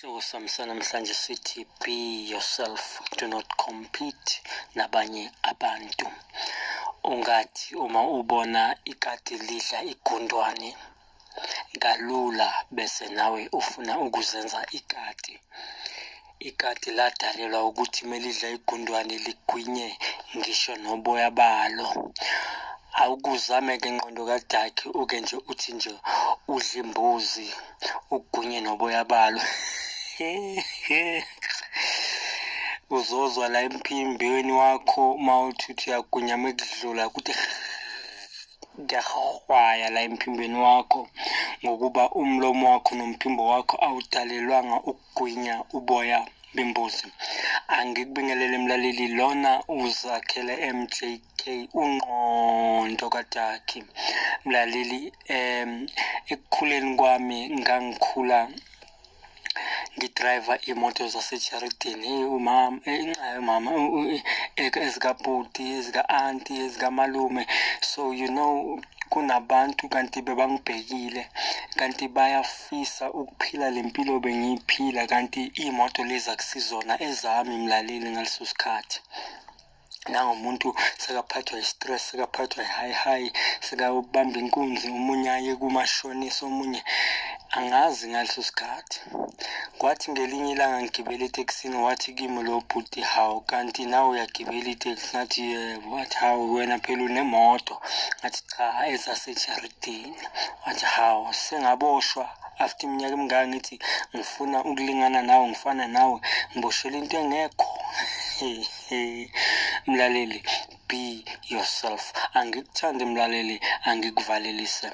Isihloko sami sanamhlanje sithi be yourself, do not compete nabanye abantu. Ungathi uma ubona ikati lidla igundwane kalula bese nawe ufuna ukuzenza ikati. Ikati ladalelwa ukuthi melidla igundwane ligwinye ngisho noboya balo. Awukuzame-ke ngqondo kadakhe uke nje uthi nje udle imbuzi ugwinye noboya balo. Uzozwa la emphimbeni wakho mawuthi uyagwinya mekudlula kuthi kuyahwaya la emphimbeni wakho, ngokuba umlomo wakho nomphimbo wakho awudalelwanga ukugwinya uboya bembuzi. Angikubingelele mlaleli, lona uzakhele MJK ungqondo kadakhe. Mlaleli, ekukhuleni kwami ngangikhula ngidriver imoto zasejaridini. umama ezikabhuti, ezika-anti, ezikamalume. So you know, kunabantu kanti bebangibhekile, kanti bayafisa ukuphila le mpilo bengiyiphila, kanti iy'moto lezi akusizona ezami mlaleli ngaleso sikhathi. Nangomuntu sekaphathwa i-stress, sekaphathwa i-high, sekabamba inkunzi, omunye aye kumashonisa, omunye angazi ngaleso sikhathi. Kwathi ngelinye ilanga ngigibela etekisini, wathi kimi lo bhuti, hawu kanti nawe uyagibela iteksi? Ngathi yebo. Wathi hawu wena phela unemoto? Ngathi cha, ezasejaridini. Wathi hawu sengaboshwa after iminyaka emingaka? Ngithi ngifuna ukulingana nawe, ngifana nawe, ngiboshela into engekho. Mlaleli, be yourself. Angikuthandi mlaleli, angikuvalelise.